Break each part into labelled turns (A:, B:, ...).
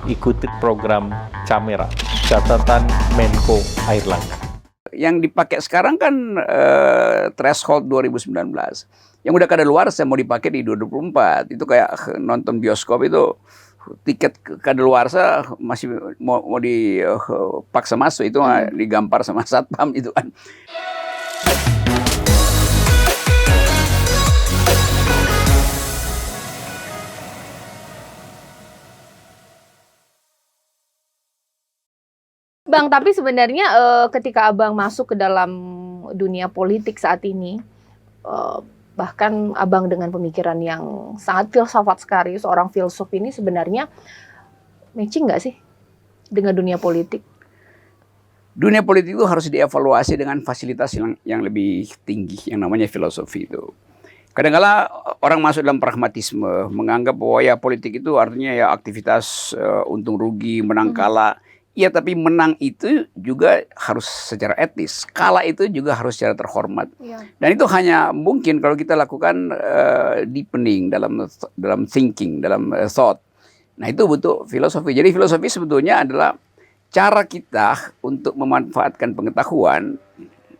A: ikuti program Camera, catatan Menko Airlangga.
B: Yang dipakai sekarang kan threshold 2019. Yang udah kadaluarsa mau dipakai di 2024. Itu kayak nonton bioskop itu tiket kadaluarsa masih mau dipaksa masuk itu digampar sama satpam itu kan.
C: Bang, tapi sebenarnya ketika Abang masuk ke dalam dunia politik saat ini, bahkan Abang dengan pemikiran yang sangat filsafat sekali, seorang filsuf ini sebenarnya matching nggak sih dengan dunia politik?
B: Dunia politik itu harus dievaluasi dengan fasilitas yang lebih tinggi, yang namanya filosofi itu. Kadang-kala orang masuk dalam pragmatisme, menganggap bahwa ya politik itu artinya ya aktivitas untung rugi, menang kalah. Ya, tapi menang itu juga harus secara etis. Kalah itu juga harus secara terhormat. Ya. Dan itu hanya mungkin kalau kita lakukan deepening dalam thinking, dalam thought. Nah, itu butuh filosofi. Jadi filosofi sebetulnya adalah cara kita untuk memanfaatkan pengetahuan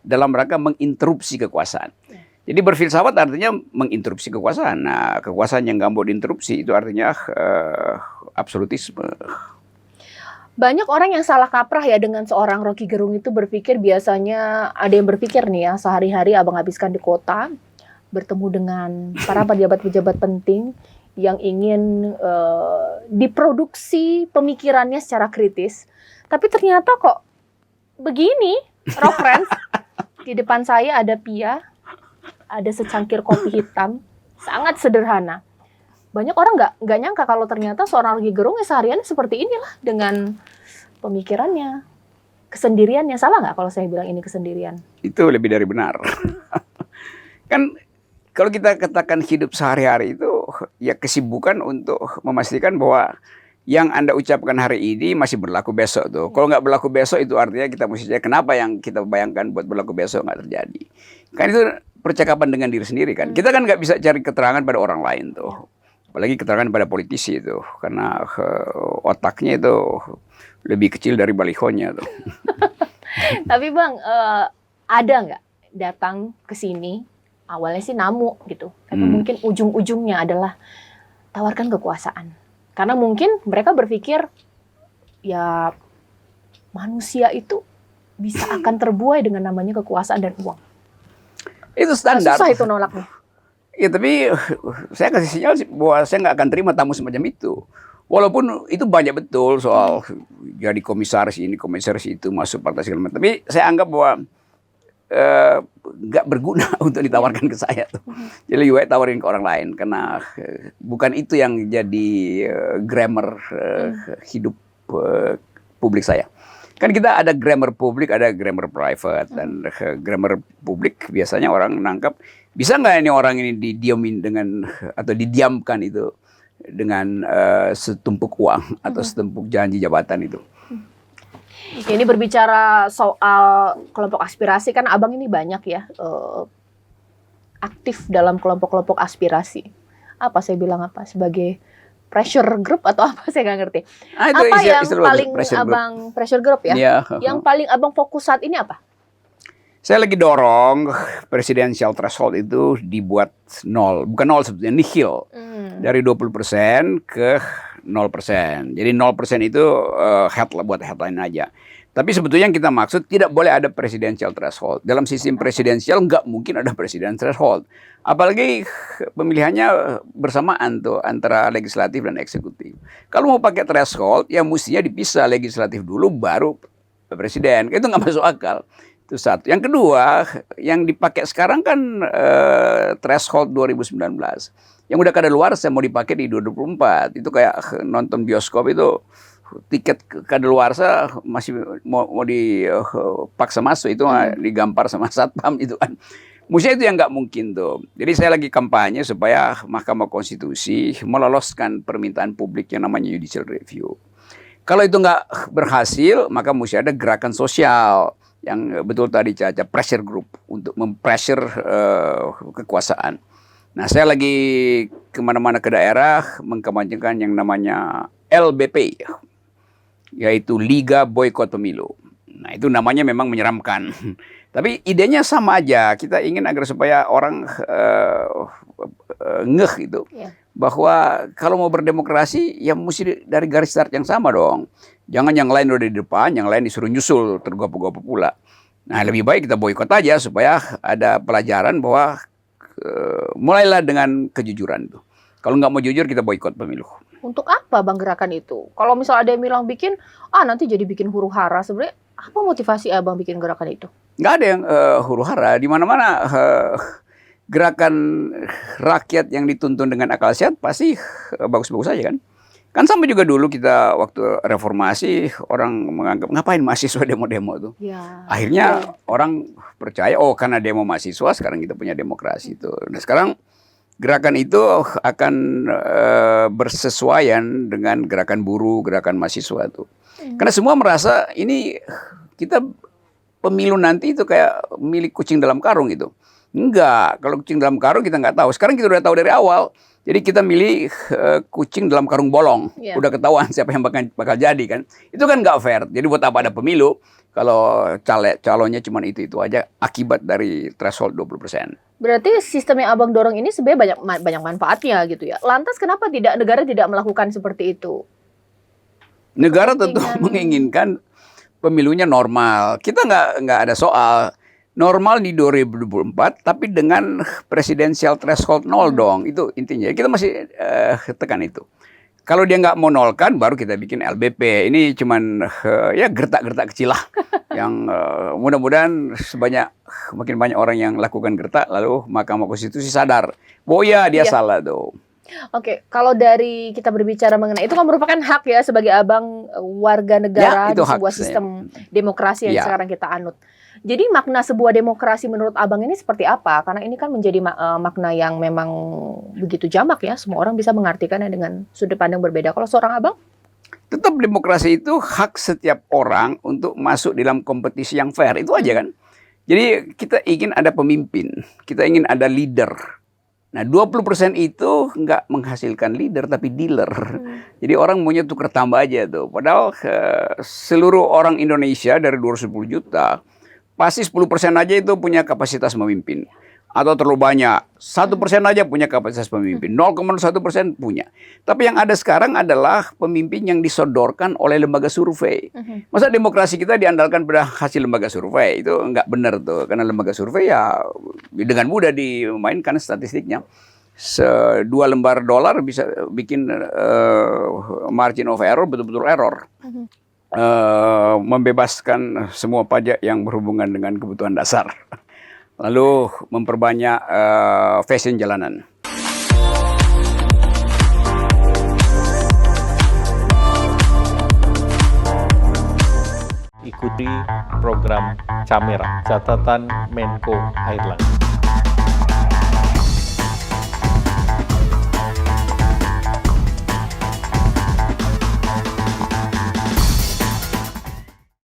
B: dalam rangka menginterupsi kekuasaan. Jadi berfilsafat artinya menginterupsi kekuasaan. Nah, kekuasaan yang nggak mau diinterupsi itu artinya absolutisme.
C: Banyak orang yang salah kaprah ya dengan seorang Rocky Gerung itu berpikir, biasanya ada yang berpikir nih ya, sehari-hari Abang habiskan di kota, bertemu dengan para pejabat-pejabat penting yang ingin diproduksi pemikirannya secara kritis. Tapi ternyata kok begini, Rock Friends. Di depan saya ada Pia, ada secangkir kopi hitam, sangat sederhana. Banyak orang nggak nyangka kalau ternyata seorang Rocky Gerung seharian seperti inilah dengan pemikirannya, kesendiriannya. Salah nggak kalau saya bilang ini kesendirian?
B: Itu lebih dari benar. Kan kalau kita katakan hidup sehari-hari itu ya kesibukan untuk memastikan bahwa yang Anda ucapkan hari ini masih berlaku besok tuh. Kalau nggak berlaku besok itu artinya kita mesti cari kenapa yang kita bayangkan buat berlaku besok nggak terjadi. Kan itu percakapan dengan diri sendiri kan. Kita kan nggak bisa cari keterangan pada orang lain tuh. Apalagi keterangan pada politisi itu, karena otaknya itu lebih kecil dari balihonya tuh.
C: Tapi Bang, ada nggak datang ke sini, awalnya sih namu gitu, tapi mungkin ujung-ujungnya adalah tawarkan kekuasaan. Karena mungkin mereka berpikir, ya manusia itu bisa akan terbuai dengan namanya kekuasaan dan uang.
B: Itu standar.
C: Susah itu nolaknya.
B: Ya tapi saya kasih sinyal bahwa saya nggak akan terima tamu semacam itu. Walaupun itu banyak betul soal jadi komisaris ini, komisaris itu, masuk partai segala macam. Tapi saya anggap bahwa nggak berguna untuk ditawarkan ke saya tuh. Jadi lebih baik tawarin ke orang lain. Karena bukan itu yang jadi grammar hidup publik saya. Kan kita ada grammar publik, ada grammar private. Dan grammar publik biasanya orang nangkap, bisa nggak ini orang ini didiamin dengan, atau didiamkan itu dengan setumpuk uang atau setumpuk janji jabatan itu.
C: Ini berbicara soal kelompok aspirasi, kan Abang ini banyak ya aktif dalam kelompok-kelompok aspirasi. Apa saya bilang apa? Sebagai pressure group atau apa, saya nggak ngerti. Apa yang paling Abang pressure group ya? Yeah. Yang paling Abang fokus saat ini apa?
B: Saya lagi dorong presidential threshold itu dibuat nol. Bukan nol sebetulnya, nihil. Dari 20% ke 0%. Jadi 0% itu buat headline aja. Tapi sebetulnya yang kita maksud tidak boleh ada presidential threshold. Dalam sistem presidensial nggak mungkin ada presidential threshold. Apalagi pemilihannya bersamaan tuh antara legislatif dan eksekutif. Kalau mau pakai threshold, ya mestinya dipisah legislatif dulu baru presiden. Itu nggak masuk akal. Itu satu. Yang kedua, yang dipakai sekarang kan threshold 2019. Yang udah kadaluarsa mau dipakai di 2024. Itu kayak nonton bioskop itu tiket kadaluarsa masih mau dipaksa masuk itu digampar sama satpam itu kan. Mestinya itu yang nggak mungkin tuh. Jadi saya lagi kampanye supaya Mahkamah Konstitusi meloloskan permintaan publik yang namanya judicial review. Kalau itu nggak berhasil, maka mesti ada gerakan sosial yang betul tadi Caca, pressure group untuk mempressure kekuasaan. Nah, saya lagi kemana-mana ke daerah mengkampanyekan yang namanya LBP, yaitu Liga Boykot Pemilu. Nah, itu namanya memang menyeramkan. Tapi idenya sama aja. Kita ingin agar supaya orang ngeh itu. Bahwa kalau mau berdemokrasi, ya mesti dari garis start yang sama dong. Jangan yang lain udah di depan, yang lain disuruh nyusul, tergopo-gopo pula. Nah, lebih baik kita boykot aja supaya ada pelajaran bahwa mulailah dengan kejujuran tuh. Kalau nggak mau jujur, kita boykot pemilu.
C: Untuk apa Bang gerakan itu? Kalau misalnya ada yang bilang bikin, nanti jadi bikin huru-hara. Sebenarnya apa motivasi Abang bikin gerakan itu?
B: Nggak ada yang huru-hara. Di mana-mana gerakan rakyat yang dituntun dengan akal sehat pasti bagus-bagus saja kan. Kan sama juga dulu kita waktu reformasi orang menganggap ngapain mahasiswa demo-demo tuh.
C: Ya.
B: Akhirnya orang percaya karena demo mahasiswa sekarang kita punya demokrasi itu. Nah sekarang gerakan itu akan bersesuaian dengan gerakan buruh, gerakan mahasiswa tuh. Karena semua merasa ini kita pemilu nanti itu kayak milik kucing dalam karung gitu. Enggak, kalau kucing dalam karung kita nggak tahu. Sekarang kita udah tahu dari awal. Jadi kita milih kucing dalam karung bolong. Udah ketahuan siapa yang bakal jadi kan. Itu kan nggak fair. Jadi buat apa ada pemilu kalau calonnya cuma itu aja akibat dari threshold 20%.
C: Berarti sistem yang Abang dorong ini sebenarnya banyak manfaatnya gitu ya. Lantas kenapa negara tidak melakukan seperti itu?
B: Negara tentu menginginkan pemilunya normal. Kita nggak ada soal. Normal di 2024, tapi dengan presidensial threshold 0 dong. Itu intinya. Kita masih tekan itu. Kalau dia nggak mau nolkan, baru kita bikin LBP. Ini cuman ya gertak-gertak kecil lah. Yang mudah-mudahan makin banyak orang yang lakukan gertak, lalu Mahkamah Konstitusi sadar. Oh ya, dia salah tuh.
C: Oke, kalau dari kita berbicara mengenai itu kan merupakan hak ya sebagai Abang warga negara di sebuah sistem demokrasi yang sekarang kita anut. Jadi makna sebuah demokrasi menurut Abang ini seperti apa? Karena ini kan menjadi makna yang memang begitu jamak ya. Semua orang bisa mengartikannya dengan sudut pandang berbeda. Kalau seorang Abang?
B: Tetap demokrasi itu hak setiap orang untuk masuk dalam kompetisi yang fair. Itu aja kan. Jadi kita ingin ada pemimpin. Kita ingin ada leader. Nah 20% itu nggak menghasilkan leader tapi dealer. Jadi orang maunya tukar tambah aja tuh. Padahal seluruh orang Indonesia dari 210 juta pasti 10% aja itu punya kapasitas memimpin. Atau terlalu banyak. 1% aja punya kapasitas pemimpin. 0,1% punya. Tapi yang ada sekarang adalah pemimpin yang disodorkan oleh lembaga survei. Masa demokrasi kita diandalkan pada hasil lembaga survei? Itu nggak benar tuh. Karena lembaga survei ya dengan mudah dimainkan statistiknya. 2 lembar dolar bisa bikin margin of error betul-betul error. Membebaskan semua pajak yang berhubungan dengan kebutuhan dasar. Lalu memperbanyak fashion jalanan.
A: Ikuti program Camera, catatan Menko Airlangga.